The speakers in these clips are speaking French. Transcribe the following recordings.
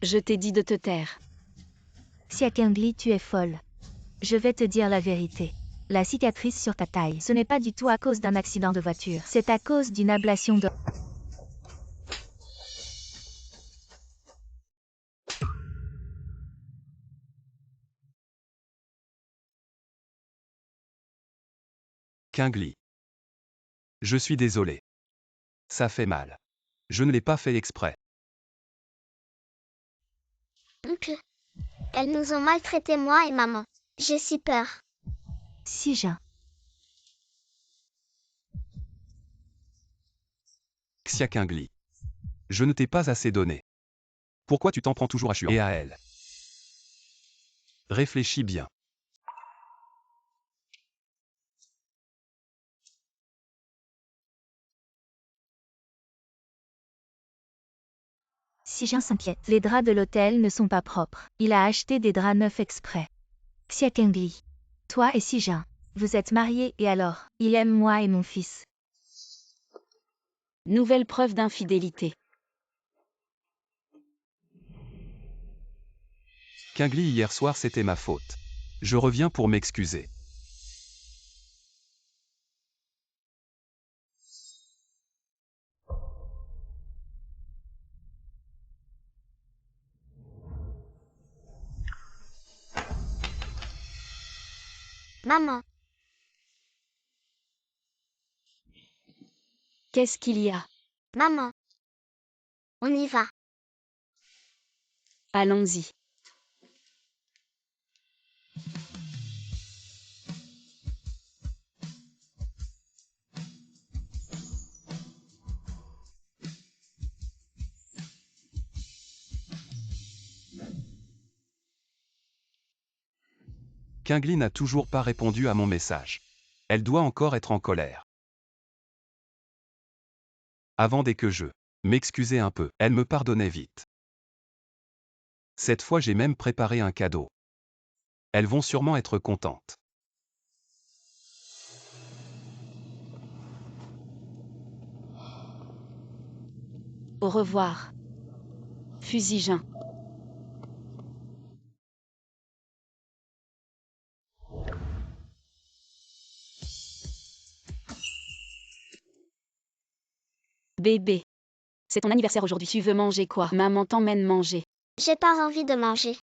Je t'ai dit de te taire. Xia Kingli, tu es folle. Je vais te dire la vérité. La cicatrice sur ta taille, ce n'est pas du tout à cause d'un accident de voiture. C'est à cause d'une ablation de... Kingli. Je suis désolé. Ça fait mal. Je ne l'ai pas fait exprès. Oncle, elles nous ont maltraités, moi et maman. J'ai si peur. Xijin. Xia Kingli. Je ne t'ai pas assez donné. Pourquoi tu t'en prends toujours à Shuan et à elle? Réfléchis bien. Xijin s'inquiète. Les draps de l'hôtel ne sont pas propres. Il a acheté des draps neufs exprès. Xia Kingli. Toi et Xijin. Vous êtes mariés et alors? Il aime moi et mon fils. Nouvelle preuve d'infidélité. Kingli, hier soir c'était ma faute. Je reviens pour m'excuser. Maman, Qu'est-ce qu'il y a? maman. On y va. Allons-y. Kingli n'a toujours pas répondu à mon message. Elle doit encore être en colère. Avant dès que je m'excusais un peu, elle me pardonnait vite. Cette fois j'ai même préparé un cadeau. Elles vont sûrement être contentes. Au revoir. Fusigin. Bébé. C'est ton anniversaire aujourd'hui. Tu veux manger quoi? Maman t'emmène manger. J'ai pas envie de manger.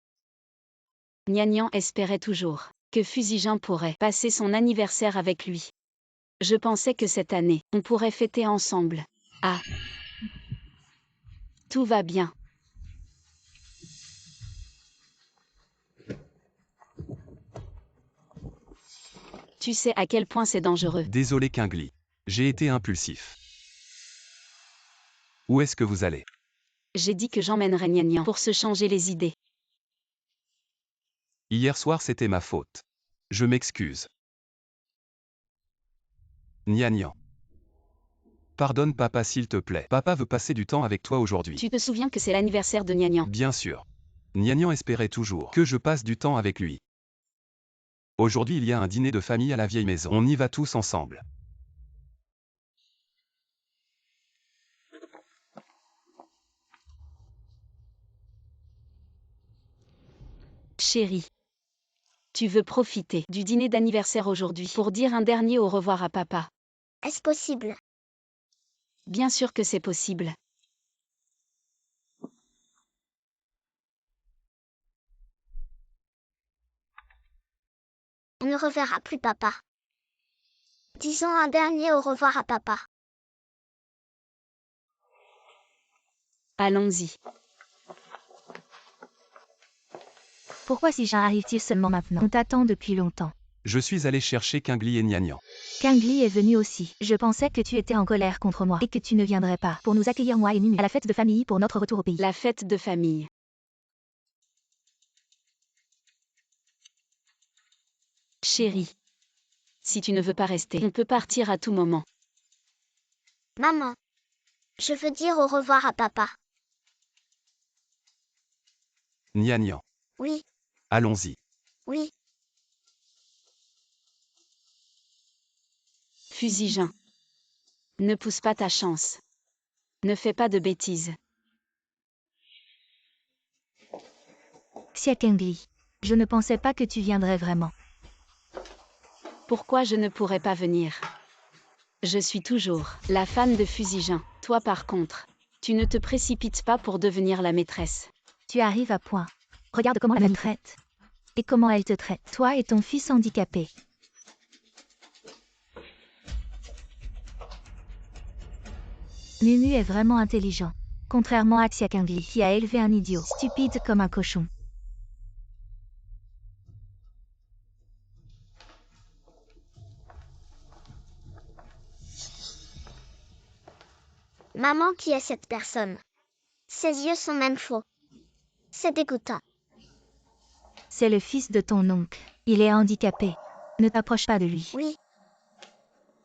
Nian espérait toujours que Fusigin pourrait passer son anniversaire avec lui. Je pensais que cette année, on pourrait fêter ensemble. Ah. Tout va bien. Tu sais à quel point c'est dangereux. Désolé Kingli. J'ai été impulsif. Où est-ce que vous allez? J'ai dit que j'emmènerais Nian pour se changer les idées. Hier soir c'était ma faute. Je m'excuse. Nian. Pardonne papa s'il te plaît. Papa veut passer du temps avec toi aujourd'hui. Tu te souviens que c'est l'anniversaire de Nian? Bien sûr. Nian espérait toujours que je passe du temps avec lui. Aujourd'hui il y a un dîner de famille à la vieille maison. On y va tous ensemble. Chérie. Tu veux profiter du dîner d'anniversaire aujourd'hui pour dire un dernier au revoir à papa? Est-ce possible? Bien sûr que c'est possible. On ne reverra plus papa. Disons un dernier au revoir à papa. Allons-y. Pourquoi Xijin arrive-t-il seulement maintenant? On t'attend depuis longtemps. Je suis allé chercher Kingli et Nian. Kingli est venu aussi. Je pensais que tu étais en colère contre moi et que tu ne viendrais pas pour nous accueillir moi et Nimi à la fête de famille pour notre retour au pays. La fête de famille. Chérie. Si tu ne veux pas rester, on peut partir à tout moment. Maman. Je veux dire au revoir à papa. Nian. Oui, Allons-y. oui. Fusigin. Ne pousse pas ta chance. Ne fais pas de bêtises. Xiaokengli. Je ne pensais pas que tu viendrais vraiment. Pourquoi je ne pourrais pas venir? Je suis toujours la femme de Fusijin. Toi par contre, tu ne te précipites pas pour devenir la maîtresse. Tu arrives à point. Regarde comment elle me traite. Et comment elle te traite, toi et ton fils handicapé. Mumu est vraiment intelligent. Contrairement à Xiaokengli qui a élevé un idiot stupide comme un cochon. Maman, qui est cette personne? Ses yeux sont même faux. C'est dégoûtant. C'est le fils de ton oncle. Il est handicapé. Ne t'approche pas de lui. Oui,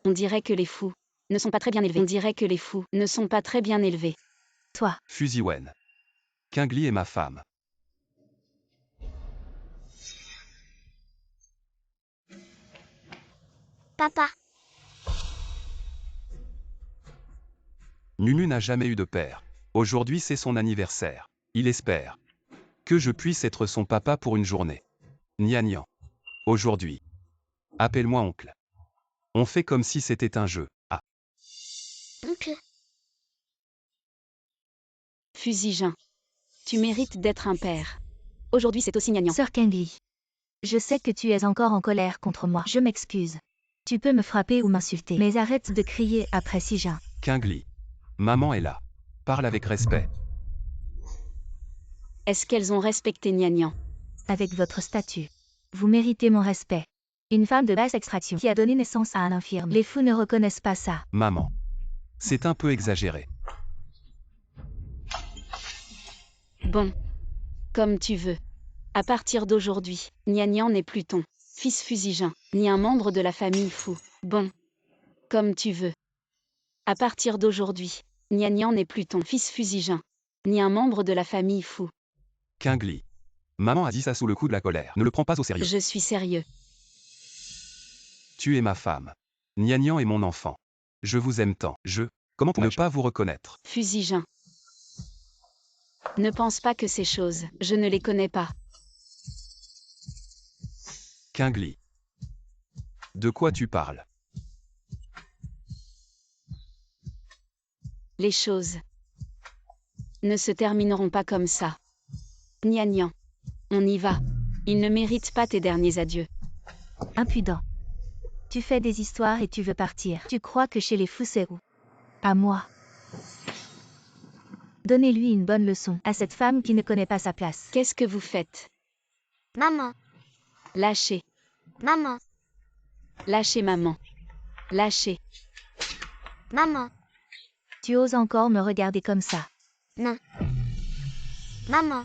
On dirait que les fous ne sont pas très bien élevés. On dirait que les fous ne sont pas très bien élevés. Toi, Fuziwen. Kingli est ma femme. papa. Nunu n'a jamais eu de père. Aujourd'hui c'est son anniversaire. Il espère que je puisse être son papa pour une journée. Nian. Aujourd'hui. Appelle-moi oncle. On fait comme si c'était un jeu. Ah. Oncle. Fusijin. Tu mérites d'être un père. Aujourd'hui c'est aussi gnangnan. sœur Kengli. Je sais que tu es encore en colère contre moi. Je m'excuse. Tu peux me frapper ou m'insulter. Mais arrête de crier après Sijin. Kingli. Maman est là. Parle avec respect. Est-ce qu'elles ont respecté gnangnan? Avec votre statut. Vous méritez mon respect. Une femme de basse extraction qui a donné naissance à un infirme. Les fous ne reconnaissent pas ça. Maman. C'est un peu exagéré. Bon. Comme tu veux. À partir d'aujourd'hui, gnangnan n'est plus ton fils Fusijin, ni un membre de la famille fou. Bon. Comme tu veux. À partir d'aujourd'hui, gnangnan n'est plus ton fils Fusijin, ni un membre de la famille fou. Kingli. Maman a dit ça sous le coup de la colère. Ne le prends pas au sérieux. Je suis sérieux. Tu es ma femme. Nian est mon enfant. Je vous aime tant. Comment ne pas vous reconnaître? Fusijin. Ne pense pas que ces choses, je ne les connais pas. Kingli. De quoi tu parles? Les choses ne se termineront pas comme ça. Gnangnan. On y va. Il ne mérite pas tes derniers adieux. Impudent. Tu fais des histoires et tu veux partir. Tu crois que chez les fous c'est où? À moi. Donnez-lui une bonne leçon à cette femme qui ne connaît pas sa place. Qu'est-ce que vous faites? Maman. Lâchez. Maman. Lâchez maman. Lâchez. Maman. Tu oses encore me regarder comme ça. Non. Maman.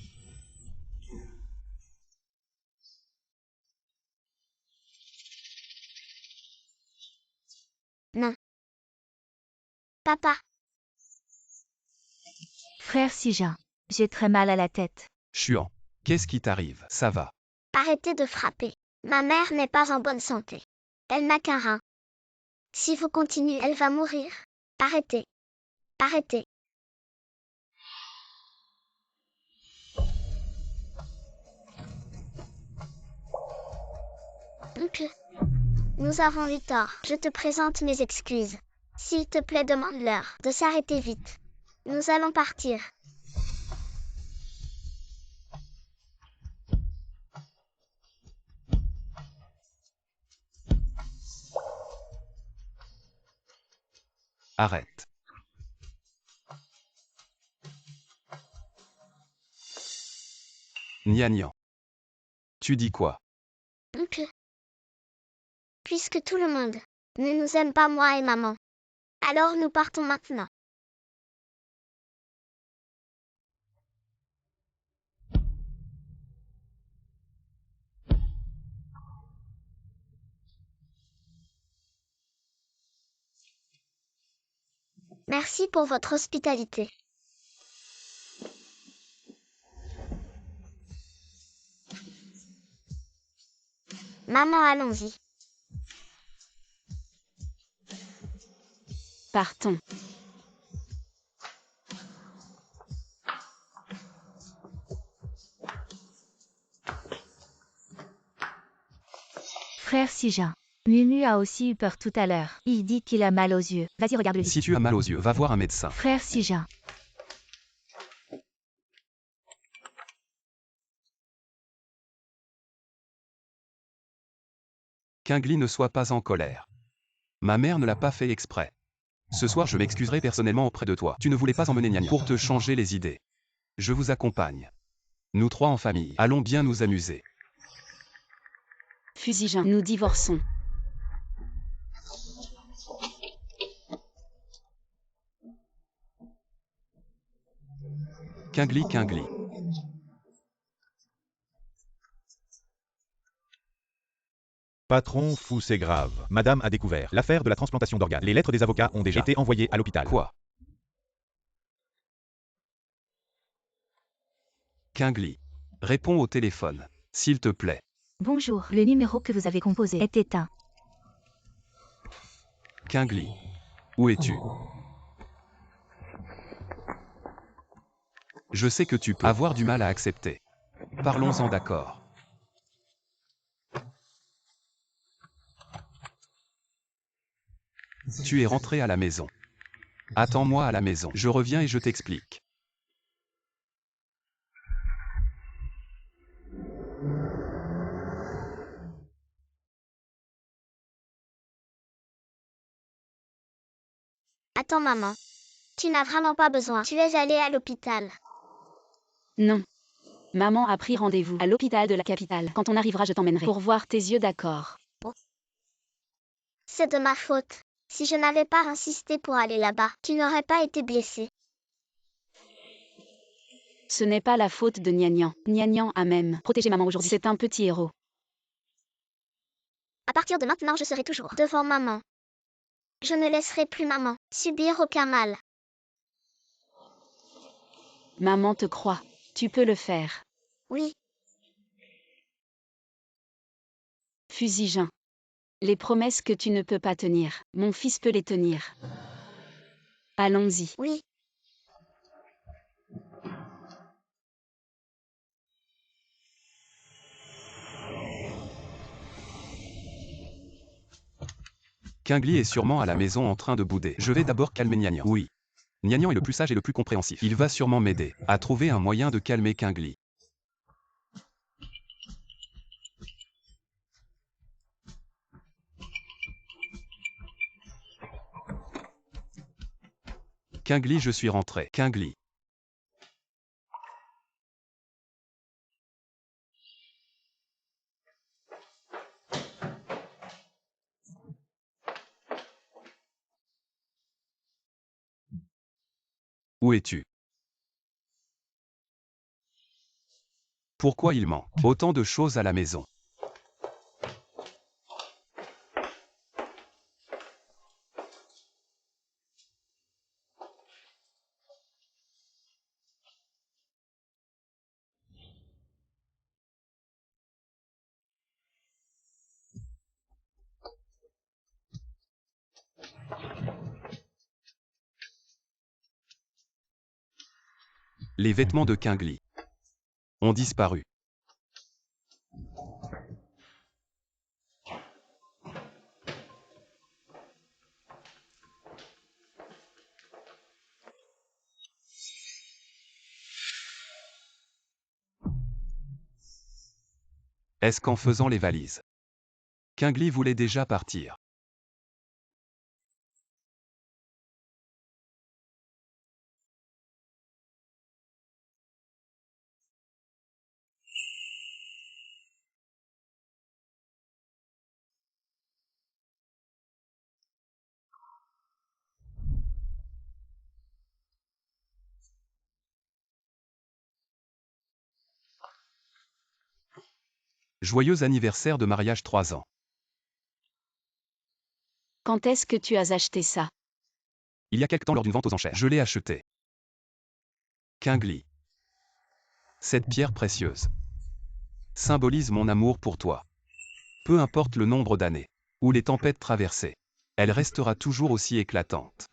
Non. Papa. Frère Sijin. J'ai très mal à la tête. Chuan. Qu'est-ce qui t'arrive? Ça va. Arrêtez de frapper. Ma mère n'est pas en bonne santé. Elle n'a qu'un rein. Si vous continuez, elle va mourir. Arrêtez. Arrêtez. Oncle. Nous avons eu tort. Je te présente mes excuses. S'il te plaît, demande-leur de s'arrêter vite. Nous allons partir. Arrête. Nian. Tu dis quoi? Oncle. Puisque tout le monde ne nous aime pas, moi et maman, alors nous partons maintenant. Merci pour votre hospitalité. Maman, allons-y. Partons. Frère Sijin. Mumu a aussi eu peur tout à l'heure. Il dit qu'il a mal aux yeux. Vas-y, regarde-le. Si tu as mal aux yeux, va voir un médecin. Frère Sijin. Qingli, ne sois pas en colère. Ma mère ne l'a pas fait exprès. Ce soir, je m'excuserai personnellement auprès de toi. Tu ne voulais pas emmener Nian pour te changer les idées. Je vous accompagne. Nous trois en famille, allons bien nous amuser. Fusijin, nous divorçons. Qingli, Qingli. Patron fou, c'est grave. Madame a découvert l'affaire de la transplantation d'organes. Les lettres des avocats ont déjà été envoyées à l'hôpital. Quoi? Qingli. Réponds au téléphone, s'il te plaît. Bonjour. Le numéro que vous avez composé est éteint. Qingli. Où es-tu? Je sais que tu peux avoir du mal à accepter. Parlons-en, d'accord. Tu es rentré à la maison. Attends-moi à la maison. Je reviens et je t'explique. Attends maman. Tu n'as vraiment pas besoin. Tu es allée à l'hôpital. Non. Maman a pris rendez-vous à l'hôpital de la capitale. Quand on arrivera, je t'emmènerai pour voir tes yeux, d'accord? C'est de ma faute. Si je n'avais pas insisté pour aller là-bas, tu n'aurais pas été blessée. Ce n'est pas la faute de Nian. Nian a même protégé maman aujourd'hui. C'est un petit héros. À partir de maintenant, je serai toujours devant maman. Je ne laisserai plus maman subir aucun mal. Maman te croit. Tu peux le faire. Oui, Fusijin. Les promesses que tu ne peux pas tenir, mon fils peut les tenir. Allons-y. oui. Qingli est sûrement à la maison en train de bouder. Je vais d'abord calmer Nian. Oui. Nian est le plus sage et le plus compréhensif. Il va sûrement m'aider à trouver un moyen de calmer Qingli. Qingli, je suis rentré. Qingli. Où es-tu? Pourquoi il manque autant de choses à la maison? Les vêtements de Qingli ont disparu. Est-ce qu'en faisant les valises, Qingli voulait déjà partir? Joyeux anniversaire de mariage 3 ans. Quand est-ce que tu as acheté ça? Il y a quelque temps lors d'une vente aux enchères. Je l'ai acheté. Qingli. Cette pierre précieuse symbolise mon amour pour toi. Peu importe le nombre d'années ou les tempêtes traversées, elle restera toujours aussi éclatante.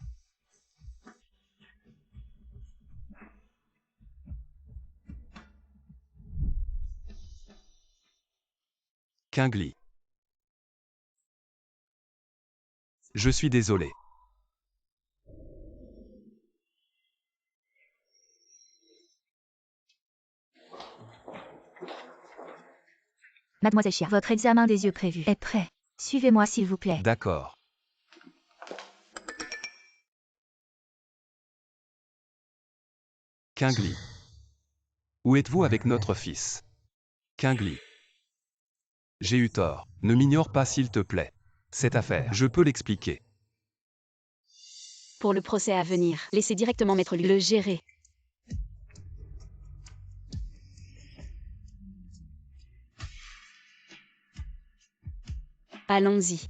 Qingli. Je suis désolé. Mademoiselle Chia, votre examen des yeux prévu est prêt. Suivez-moi s'il vous plaît. D'accord. Kingly. Où êtes-vous avec notre fils? Kingly. J'ai eu tort. Ne m'ignore pas s'il te plaît. Cette affaire, je peux l'expliquer. Pour le procès à venir, laissez directement Maître Lu le gérer. Allons-y.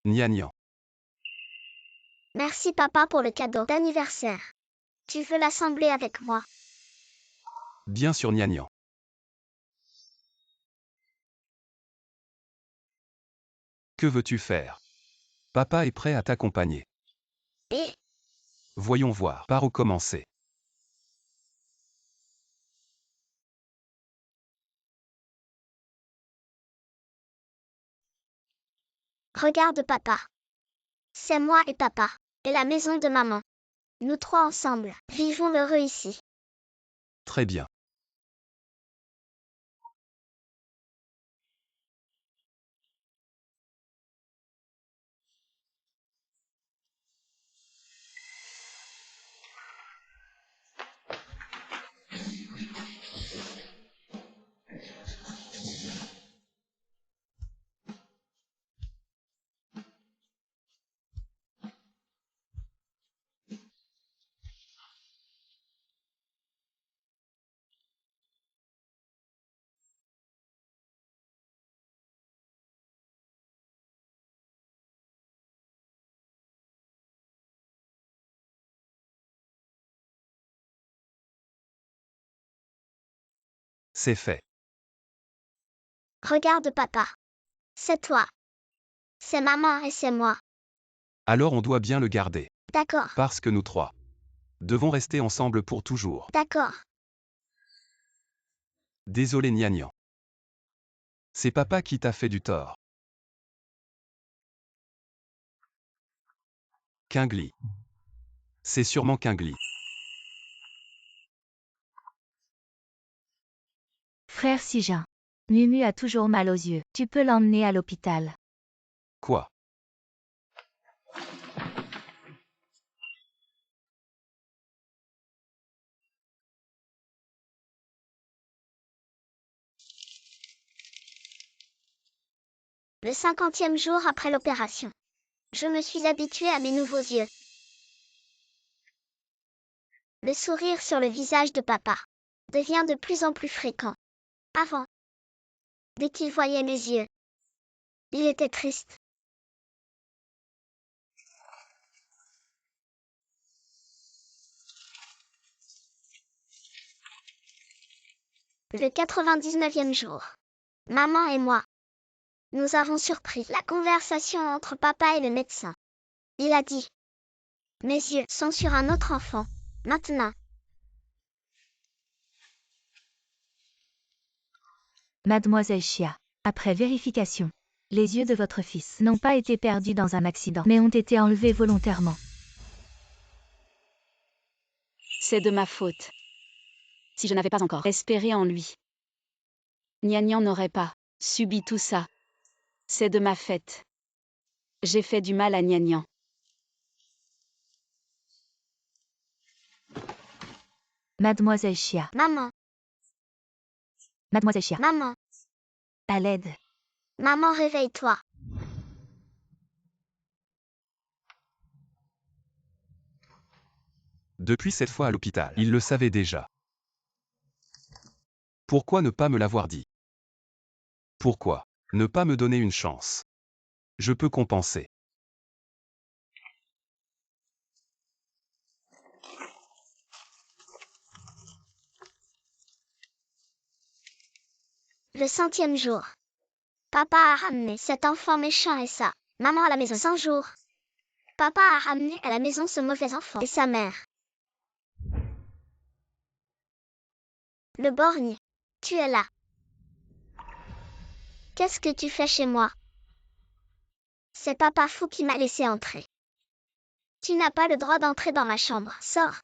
Nia. Merci papa pour le cadeau d'anniversaire. Tu veux l'assembler avec moi? Bien sûr Nia. Que veux-tu faire? Papa est prêt à t'accompagner. Et Voyons voir. Par où commencer? regarde papa. C'est moi et papa. Et la maison de maman. Nous trois ensemble. Vivons heureux ici. Très bien. C'est fait. Regarde papa. C'est toi. C'est maman et c'est moi. Alors on doit bien le garder. D'accord. Parce que nous trois devons rester ensemble pour toujours. D'accord. Désolé Nia. C'est papa qui t'a fait du tort. Kingly. C'est sûrement Kingly. Frère Sijin. Mumu a toujours mal aux yeux. Tu peux l'emmener à l'hôpital. Quoi? Le 50e jour après l'opération. Je me suis habituée à mes nouveaux yeux. Le sourire sur le visage de papa devient de plus en plus fréquent. Avant, dès qu'il voyait mes yeux, il était triste. Le 99e jour. Maman et moi. Nous avons surpris la conversation entre papa et le médecin. Il a dit: mes yeux sont sur un autre enfant. Maintenant. Mademoiselle Chia. Après vérification, les yeux de votre fils n'ont pas été perdus dans un accident, mais ont été enlevés volontairement. C'est de ma faute. Si je n'avais pas encore espéré en lui, Nia n'aurait pas subi tout ça. C'est de ma faute. J'ai fait du mal à Nia. Mademoiselle Chia. Maman, Mademoiselle Chia. maman, À l'aide. maman, réveille-toi. Depuis cette fois à l'hôpital, il le savait déjà. Pourquoi ne pas me l'avoir dit? Pourquoi ne pas me donner une chance? Je peux compenser. Le 100e jour. Papa a ramené cet enfant méchant et sa maman à la maison. 100 jours. Papa a ramené à la maison ce mauvais enfant et sa mère. Le borgne. Tu es là. Qu'est-ce que tu fais chez moi? C'est papa fou qui m'a laissé entrer. Tu n'as pas le droit d'entrer dans ma chambre. Sors.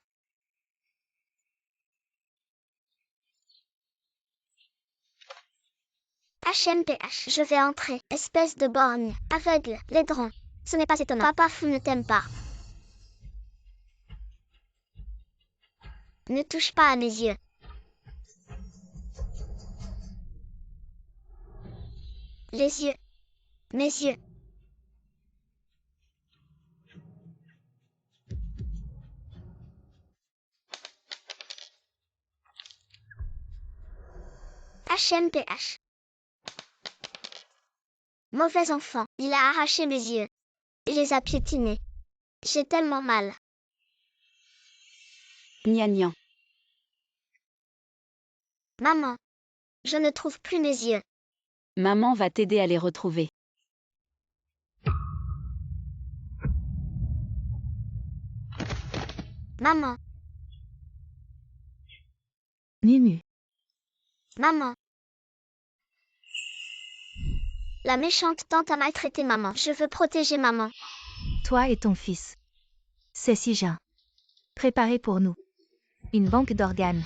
HMPH. Je vais entrer. Espèce de borgne. Aveugle. Laidron. Ce n'est pas étonnant. Papa fou ne t'aime pas. Ne touche pas à mes yeux. Les yeux. Mes yeux. HMPH. Mauvais enfant. Il a arraché mes yeux. Il les a piétinés. J'ai tellement mal. Gnagnan. Maman. Je ne trouve plus mes yeux. Maman va t'aider à les retrouver. Maman. Mumu. Maman. La méchante tante a maltraité maman. Je veux protéger maman. Toi et ton fils. C'est si jeune. Préparez pour nous. Une banque d'organes.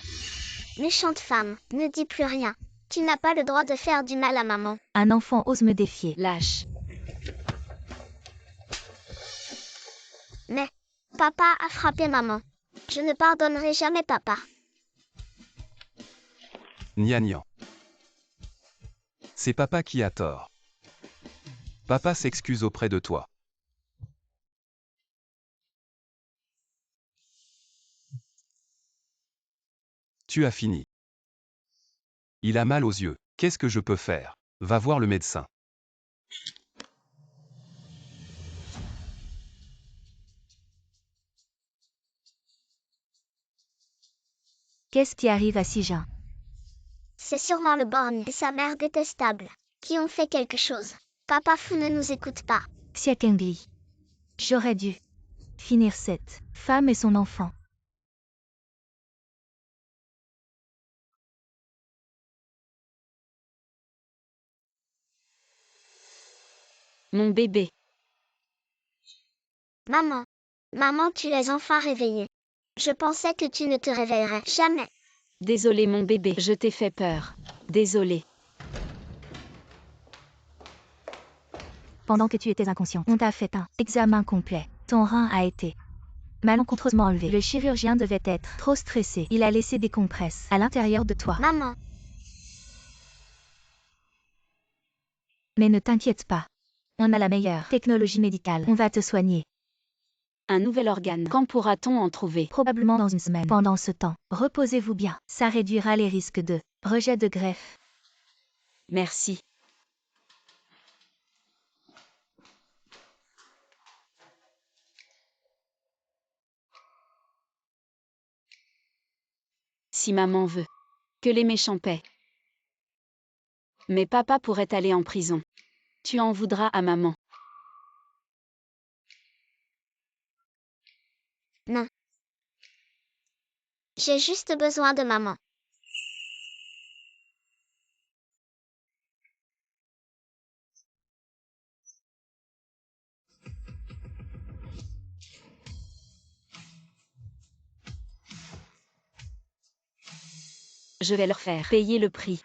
Méchante femme, ne dis plus rien. Tu n'as pas le droit de faire du mal à maman. Un enfant ose me défier. Lâche. Mais, papa a frappé maman. Je ne pardonnerai jamais papa. Gnagnan. C'est papa qui a tort. Papa s'excuse auprès de toi. Tu as fini. Il a mal aux yeux. Qu'est-ce que je peux faire? Va voir le médecin. Qu'est-ce qui arrive à si jeune? C'est sûrement le borgne et sa mère détestable qui ont fait quelque chose. Papa fou ne nous écoute pas. Xiakengli. J'aurais dû finir cette femme et son enfant. Mon bébé. Maman. Maman, tu es enfin réveillée. Je pensais que tu ne te réveillerais jamais. Désolé mon bébé, je t'ai fait peur. Désolé. Pendant que tu étais inconscient, on t'a fait un examen complet. Ton rein a été malencontreusement enlevé. Le chirurgien devait être trop stressé. Il a laissé des compresses à l'intérieur de toi. Maman. Mais ne t'inquiète pas. On a la meilleure technologie médicale. On va te soigner. Un nouvel organe. Quand pourra-t-on en trouver? Probablement dans une semaine. Pendant ce temps, reposez-vous bien. Ça réduira les risques de rejet de greffe. Merci. Si maman veut. Que les méchants paient. Mais papa pourrait aller en prison. Tu en voudras à maman. Non. J'ai juste besoin de maman. Je vais leur faire payer le prix.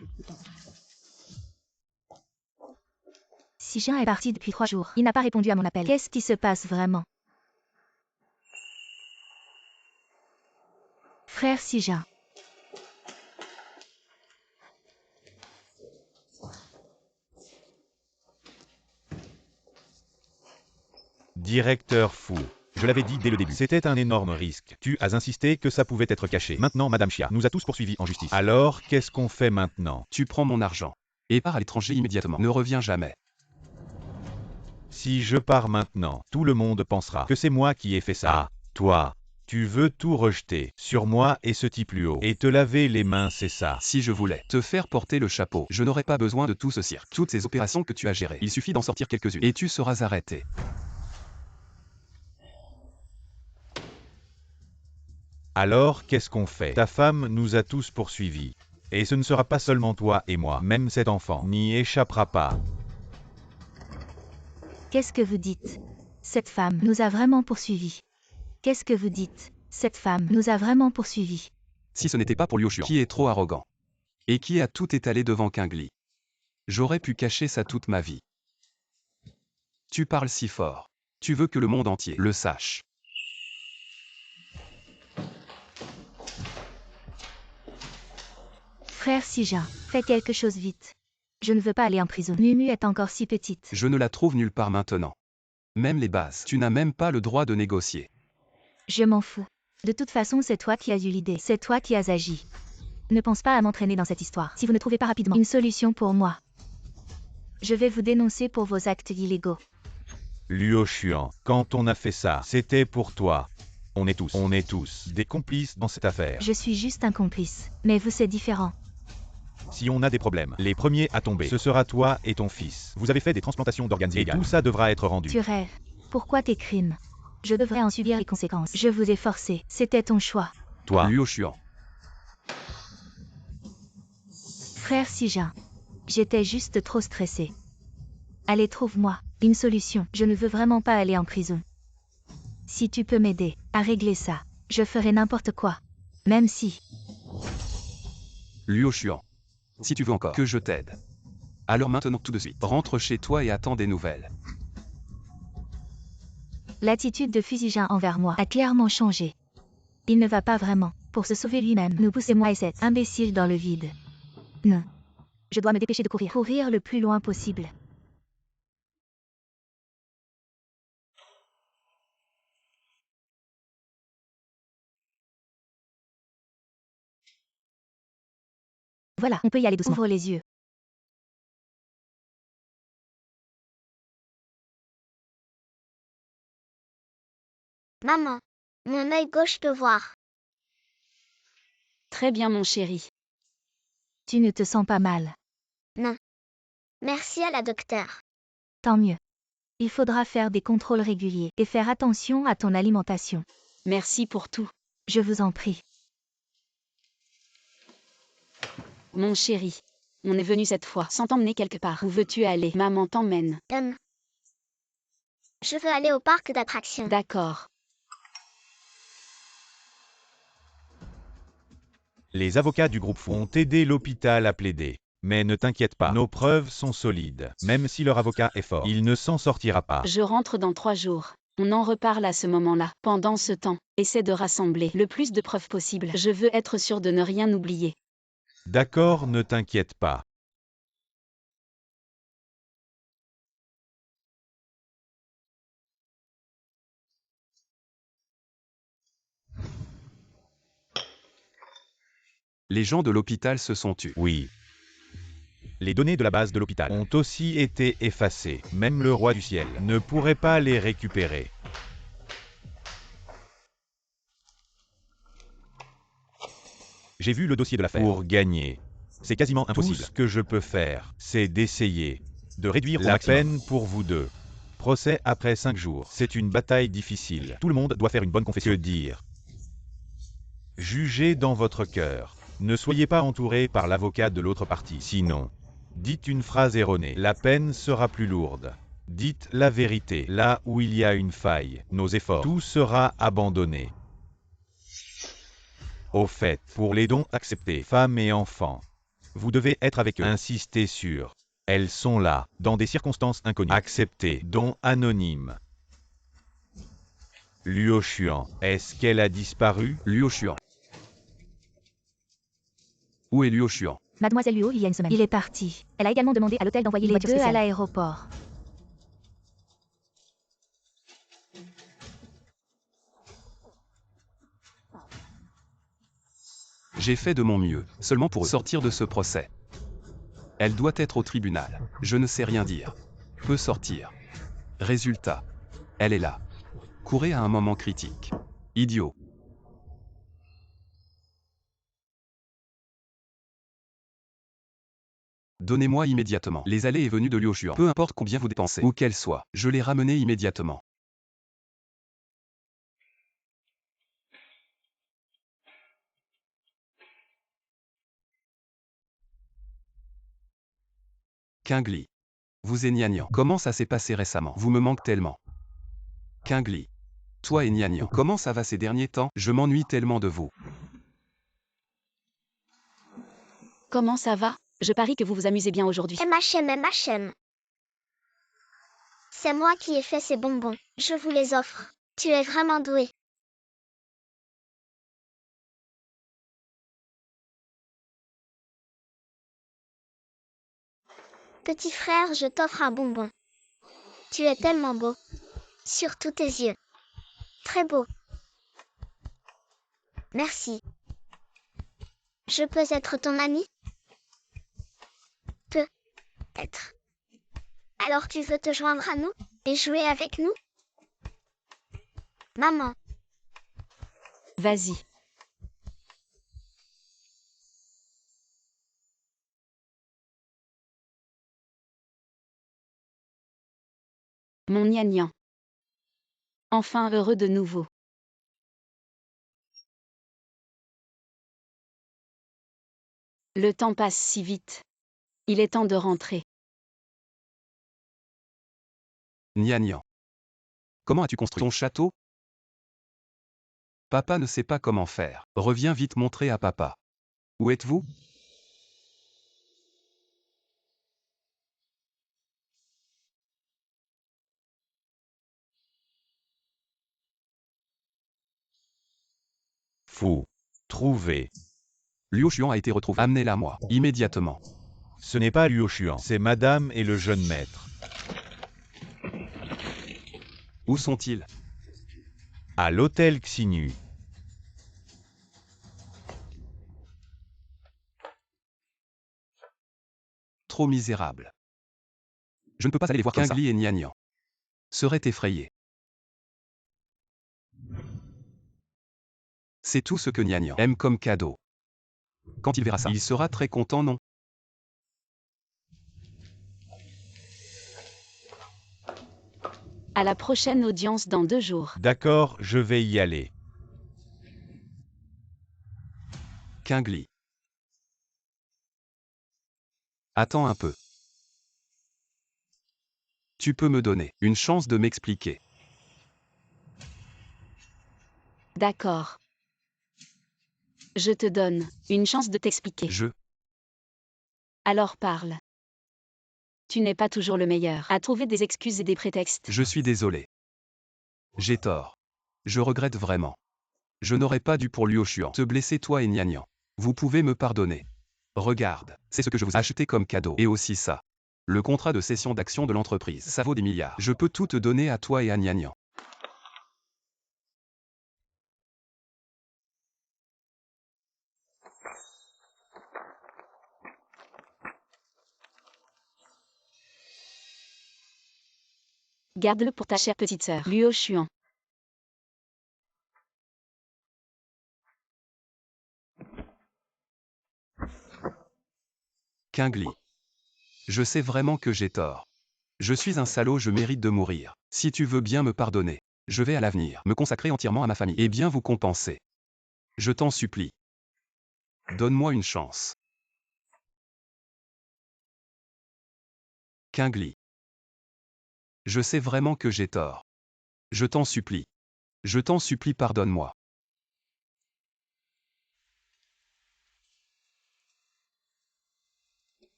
Si Jean est parti depuis 3 jours, il n'a pas répondu à mon appel. Qu'est-ce qui se passe vraiment? Frère Sija. Directeur fou. Je l'avais dit dès le début, c'était un énorme risque. Tu as insisté que ça pouvait être caché. Maintenant, Madame Chia nous a tous poursuivis en justice. Alors, qu'est-ce qu'on fait maintenant? Tu prends mon argent. Et pars à l'étranger immédiatement. Ne reviens jamais. Si je pars maintenant, tout le monde pensera que c'est moi qui ai fait ça. Ah, toi, Tu veux tout rejeter sur moi et ce type plus haut. Et te laver les mains, c'est ça. Si je voulais te faire porter le chapeau, je n'aurais pas besoin de tout ce cirque. Toutes ces opérations que tu as gérées. Il suffit d'en sortir quelques-unes. Et tu seras arrêté. Alors, qu'est-ce qu'on fait? Ta femme nous a tous poursuivis. Et ce ne sera pas seulement toi et moi. Même cet enfant n'y échappera pas. Qu'est-ce que vous dites? Cette femme nous a vraiment poursuivis. Qu'est-ce que vous dites? Cette femme nous a vraiment poursuivis. Si ce n'était pas pour Liu Xuan, qui est trop arrogant. Et qui a tout étalé devant Qingli. J'aurais pu cacher ça toute ma vie. Tu parles si fort. Tu veux que le monde entier le sache. Frère Sijin, fais quelque chose vite. Je ne veux pas aller en prison. Mumu est encore si petite. Je ne la trouve nulle part maintenant. Même les bases. Tu n'as même pas le droit de négocier. Je m'en fous. De toute façon, c'est toi qui as eu l'idée. C'est toi qui as agi. Ne pense pas à m'entraîner dans cette histoire. Si vous ne trouvez pas rapidement une solution pour moi, je vais vous dénoncer pour vos actes illégaux. Liu Xuan, quand on a fait ça, c'était pour toi. On est tous des complices dans cette affaire. Je suis juste un complice. Mais vous, c'est différent. Si on a des problèmes, les premiers à tomber, ce sera toi et ton fils. Vous avez fait des transplantations d'organes illégales. Et tout ça devra être rendu. Tu rêves. Pourquoi tes crimes? Je devrais en subir les conséquences. Je vous ai forcé. C'était ton choix. Toi, Liu Xuan. Frère Sijin, j'étais juste trop stressée. Allez, trouve-moi une solution. Je ne veux vraiment pas aller en prison. Si tu peux m'aider à régler ça, je ferai n'importe quoi. Même si... Liu Xuan. Si tu veux encore que je t'aide. Alors maintenant tout de suite, rentre chez toi et attends des nouvelles. L'attitude de Fusijin envers moi a clairement changé. Il ne va pas vraiment, pour se sauver lui-même, nous pousser moi et cet imbécile dans le vide. Non. Je dois me dépêcher de courir. Courir le plus loin possible. Voilà, on peut y aller doucement. Ouvre les yeux. Maman, mon œil gauche peut voir. Très bien mon chéri. Tu ne te sens pas mal. Non. Merci à la docteure. Tant mieux. Il faudra faire des contrôles réguliers et faire attention à ton alimentation. Merci pour tout. Je vous en prie. Mon chéri. On est venu cette fois sans t'emmener quelque part. Où veux-tu aller? Maman t'emmène. Je veux aller au parc d'attractions. D'accord. les avocats du groupe Fu ont aidé l'hôpital à plaider. Mais ne t'inquiète pas, nos preuves sont solides. Même si leur avocat est fort, il ne s'en sortira pas. Je rentre dans 3 jours. On en reparle à ce moment-là. Pendant ce temps, essaie de rassembler le plus de preuves possible. Je veux être sûr de ne rien oublier. D'accord, ne t'inquiète pas. Les gens de l'hôpital se sont tus. Oui. Les données de la base de l'hôpital ont aussi été effacées. Même le roi du ciel ne pourrait pas les récupérer. J'ai vu le dossier de l'affaire. Pour gagner, c'est quasiment impossible. Tout ce que je peux faire, c'est d'essayer de réduire la peine pour vous deux. Procès après 5 jours. C'est une bataille difficile. Tout le monde doit faire une bonne confession. Que dire? Jugez dans votre cœur. Ne soyez pas entouré par l'avocat de l'autre partie. Sinon, dites une phrase erronée. La peine sera plus lourde. Dites la vérité. Là où il y a une faille, nos efforts, tout sera abandonné. Au fait, pour les dons acceptés, femmes et enfants, vous devez être avec eux. Insistez sur. Elles sont là, dans des circonstances inconnues. Acceptez. Dons anonymes. Luo Xuan, est-ce qu'elle a disparu? Luo Xuan. Où est Luo Xuan? Mademoiselle Luo, il y a une semaine. Il est parti. Elle a également demandé à l'hôtel d'envoyer une voiture spéciale à l'aéroport. J'ai fait de mon mieux, seulement pour sortir de ce procès. Elle doit être au tribunal. Je ne sais rien dire. Peut sortir. Résultat. Elle est là. Courez à un moment critique. Idiot. Donnez-moi immédiatement les allées et venues de Liu Xuan. Peu importe combien vous dépensez, ou qu'elles soient, je les ramener immédiatement. Qingli. Vous et Nian Yan. Comment ça s'est passé récemment? Vous me manquez tellement. Qingli. Toi et Nian Yan. Comment ça va ces derniers temps? Je m'ennuie tellement de vous. Comment ça va? Je parie que vous vous amusez bien aujourd'hui. MHM. C'est moi qui ai fait ces bonbons. Je vous les offre. Tu es vraiment doué. Petit frère, je t'offre un bonbon. Tu es tellement beau. Surtout tes yeux. Très beau. Merci. Je peux être ton ami? Peut-être. Alors tu veux te joindre à nous et jouer avec nous? Maman. Vas-y. Mon Nian Yan. Enfin heureux de nouveau. Le temps passe si vite. Il est temps de rentrer. Nian Yan. Comment as-tu construit ton château? Papa ne sait pas comment faire. Reviens vite montrer à papa. Où êtes-vous? Fou. Trouvé. Liu Xuan a été retrouvé. Amenez-la moi, immédiatement. Ce n'est pas Liu Xuan, c'est madame et le jeune maître. Où sont-ils? À l'hôtel Xinyu. Trop misérable. Je ne peux pas aller les voir comme ça. Qingli et Nian Yan seraient effrayés. C'est tout ce que Nian Yan aime comme cadeau. Quand il verra ça, il sera très content, non? À la prochaine audience dans 2 jours. D'accord, je vais y aller. Qingli. Attends un peu. Tu peux me donner une chance de m'expliquer. D'accord. Je te donne une chance de t'expliquer. Alors parle. Tu n'es pas toujours le meilleur à trouver des excuses et des prétextes. Je suis désolé. J'ai tort. Je regrette vraiment. Je n'aurais pas dû pour Liu Xuan te blesser toi et Nian Yan. Vous pouvez me pardonner. Regarde, c'est ce que je vous ai acheté comme cadeau. Et aussi ça. Le contrat de cession d'actions de l'entreprise, ça vaut des milliards. Je peux tout te donner à toi et à Nian Yan. Garde-le pour ta chère petite sœur. Liu Xuan. Qingli. Je sais vraiment que j'ai tort. Je suis un salaud, je mérite de mourir. Si tu veux bien me pardonner, je vais à l'avenir me consacrer entièrement à ma famille et bien vous compenser. Je t'en supplie. Donne-moi une chance. Qingli. Je sais vraiment que j'ai tort. Je t'en supplie. Je t'en supplie, pardonne-moi.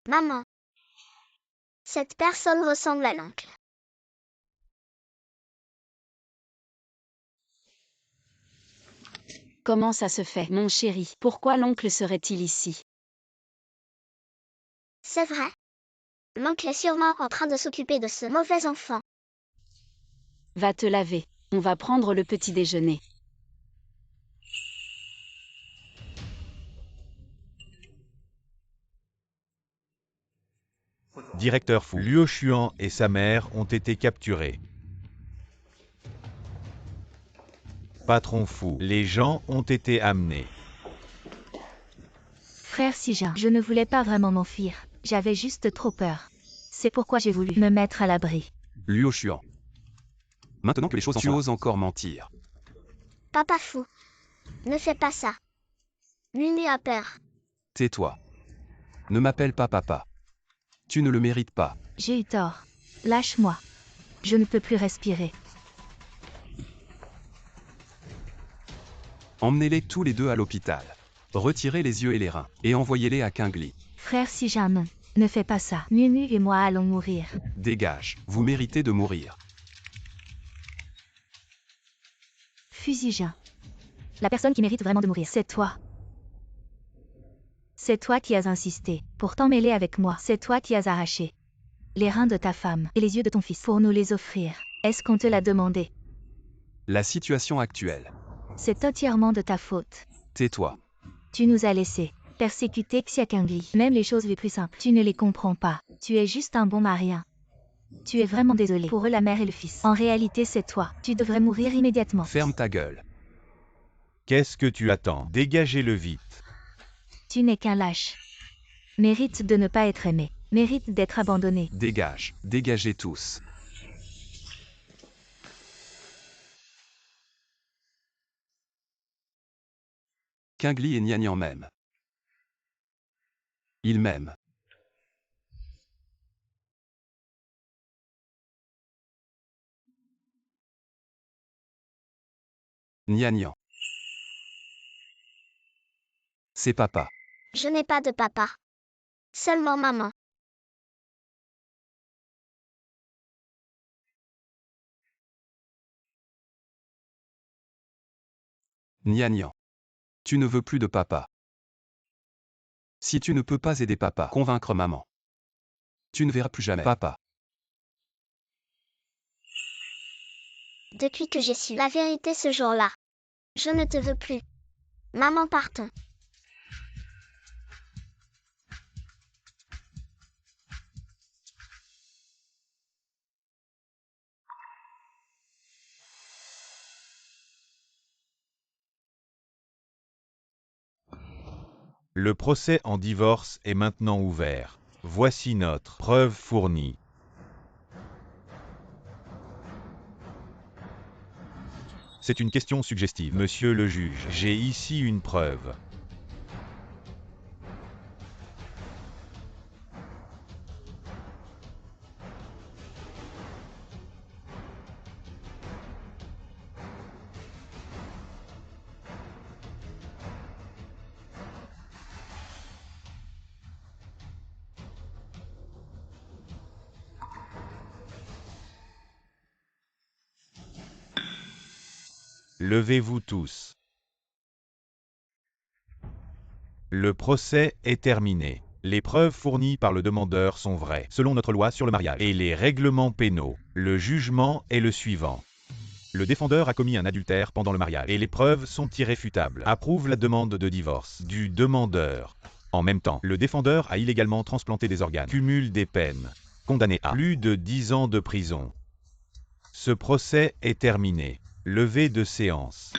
Maman. Cette personne ressemble à l'oncle. Comment ça se fait, mon chéri? Pourquoi l'oncle serait-il ici? C'est vrai. L'oncle est sûrement en train de s'occuper de ce mauvais enfant. Va te laver. On va prendre le petit déjeuner. Directeur fou. Luo Xuan et sa mère ont été capturés. Patron fou. Les gens ont été amenés. Frère Sijin, je ne voulais pas vraiment m'enfuir. J'avais juste trop peur. C'est pourquoi j'ai voulu me mettre à l'abri. Luo Xuan. Maintenant que les choses tu oses encore mentir. Papa fou. Ne fais pas ça. Nunu a peur. Tais-toi. Ne m'appelle pas papa. Tu ne le mérites pas. J'ai eu tort. Lâche-moi. Je ne peux plus respirer. Emmenez-les tous les deux à l'hôpital. Retirez les yeux et les reins, et envoyez-les à Kingli. Frère Sijin, non. Ne fais pas ça. Nunu et moi allons mourir. Dégage, vous méritez de mourir. Fusijin. La personne qui mérite vraiment de mourir, c'est toi. C'est toi qui as insisté pour t'emmêler avec moi. C'est toi qui as arraché les reins de ta femme et les yeux de ton fils pour nous les offrir. Est-ce qu'on te l'a demandé? La situation actuelle. C'est entièrement de ta faute. Tais-toi. Tu nous as laissés persécuter Xiakingli. Même les choses les plus simples, tu ne les comprends pas. Tu es juste un bon marien. Tu es vraiment désolé pour eux, la mère et le fils. En réalité, c'est toi. Tu devrais mourir immédiatement. Ferme ta gueule. Qu'est-ce que tu attends? Dégagez-le vite. Tu n'es qu'un lâche. Mérite de ne pas être aimé. Mérite d'être abandonné. Dégage, dégagez tous. Kingli et Nianian m'aiment. Ils m'aiment. Nianian. C'est papa. Je n'ai pas de papa. Seulement maman. Nianian. Tu ne veux plus de papa. Si tu ne peux pas aider papa, convaincre maman. Tu ne verras plus jamais papa. Depuis que j'ai su la vérité ce jour-là. Je ne te veux plus. Maman, partons. Le procès en divorce est maintenant ouvert. Voici notre preuve fournie. C'est une question suggestive. Monsieur le juge, j'ai ici une preuve. Levez-vous tous. Le procès est terminé. Les preuves fournies par le demandeur sont vraies, selon notre loi sur le mariage et les règlements pénaux. Le jugement est le suivant. Le défendeur a commis un adultère pendant le mariage et les preuves sont irréfutables. Approuve la demande de divorce du demandeur. En même temps, le défendeur a illégalement transplanté des organes. Cumule des peines. Condamné à plus de 10 ans de prison. Ce procès est terminé. Levée de séance.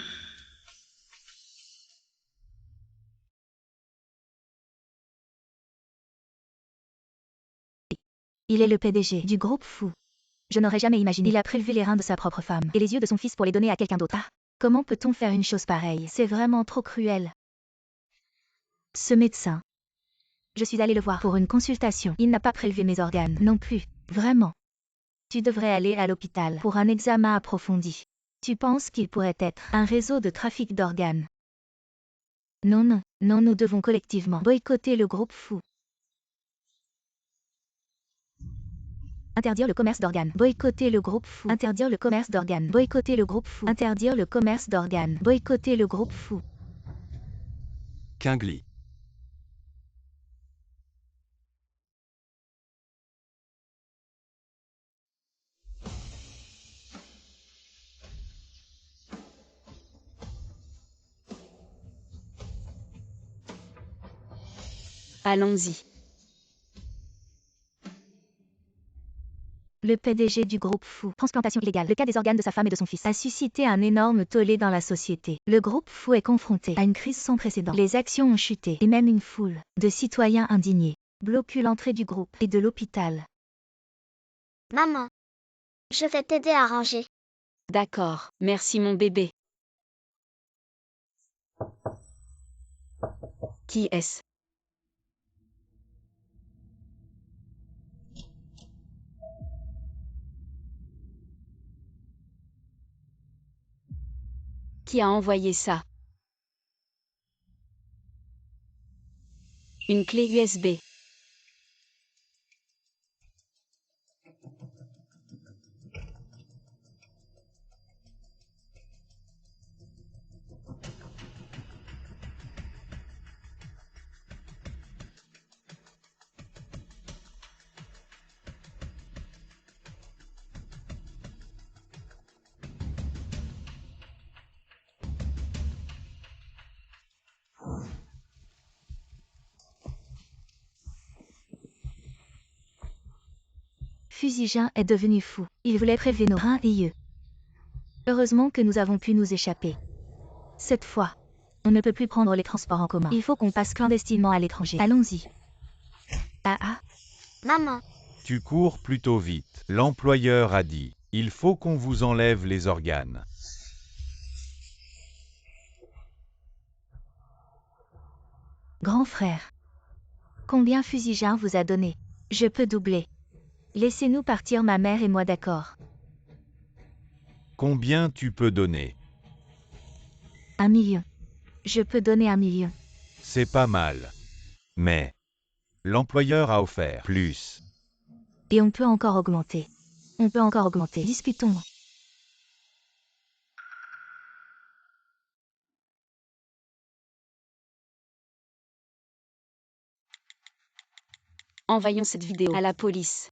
Il est le PDG du groupe fou. Je n'aurais jamais imaginé. Il a prélevé les reins de sa propre femme et les yeux de son fils pour les donner à quelqu'un d'autre. Ah, comment peut-on faire une chose pareille? C'est vraiment trop cruel. Ce médecin. Je suis allée le voir pour une consultation. Il n'a pas prélevé mes organes non plus. Vraiment. Tu devrais aller à l'hôpital pour un examen approfondi. Tu penses qu'il pourrait être un réseau de trafic d'organes? Non, non, non, nous devons collectivement boycotter le groupe fou. Interdire le commerce d'organes. Boycotter le groupe fou. Interdire le commerce d'organes. Boycotter le groupe fou. Interdire le commerce d'organes. Boycotter le groupe fou. Kingli. Allons-y. Le PDG du groupe Fou, transplantation illégale, le cas des organes de sa femme et de son fils, a suscité un énorme tollé dans la société. Le groupe Fou est confronté à une crise sans précédent. Les actions ont chuté et même une foule de citoyens indignés bloquent l'entrée du groupe et de l'hôpital. Maman, je vais t'aider à ranger. D'accord, merci mon bébé. Qui est-ce? Qui a envoyé ça? Une clé USB. Fusigin est devenu fou. Il voulait prélever nos reins et yeux. Heureusement que nous avons pu nous échapper. Cette fois, on ne peut plus prendre les transports en commun. Il faut qu'on passe clandestinement à l'étranger. Allons-y. Ah. Maman, Tu cours plutôt vite. L'employeur a dit, il faut qu'on vous enlève les organes. Grand frère. Combien Fusigin vous a donné? Je peux doubler. Laissez-nous partir ma mère et moi, d'accord? Combien tu peux donner? 1 million. Je peux donner 1 million. C'est pas mal. Mais l'employeur a offert plus. Et on peut encore augmenter. On peut encore augmenter. Discutons. Envoyons cette vidéo à la police.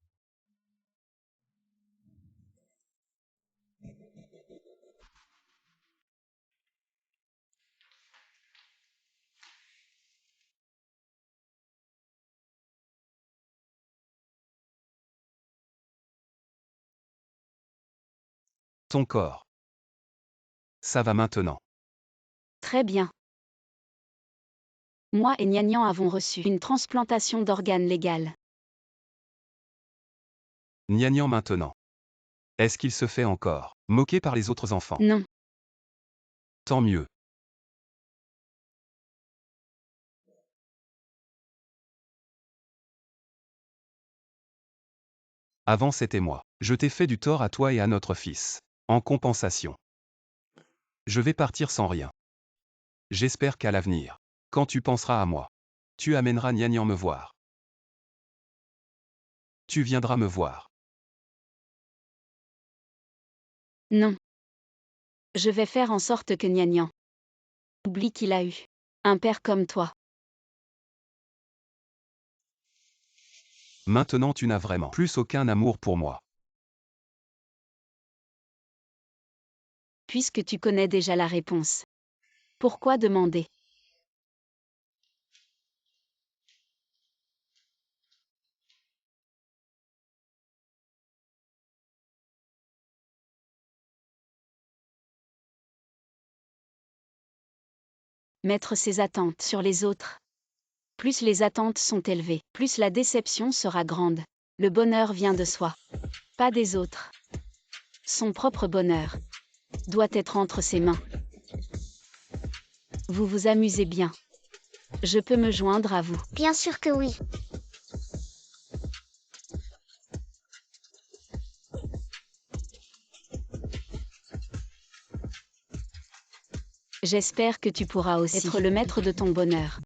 Ton corps. Ça va maintenant. Très bien. Moi et Nianian avons reçu une transplantation d'organes légale. Nianian maintenant. Est-ce qu'il se fait encore moquer par les autres enfants? Non. Tant mieux. Avant c'était moi. Je t'ai fait du tort à toi et à notre fils. En compensation. Je vais partir sans rien. J'espère qu'à l'avenir, quand tu penseras à moi, tu amèneras Nianian me voir. Tu viendras me voir. Non. Je vais faire en sorte que Nianian oublie qu'il a eu un père comme toi. Maintenant tu n'as vraiment plus aucun amour pour moi. Puisque tu connais déjà la réponse. Pourquoi demander? Mettre ses attentes sur les autres. Plus les attentes sont élevées, plus la déception sera grande. Le bonheur vient de soi, pas des autres. Son propre bonheur doit être entre ses mains. Vous vous amusez bien. Je peux me joindre à vous. bien sûr que oui. J'espère que tu pourras aussi être le maître de ton bonheur.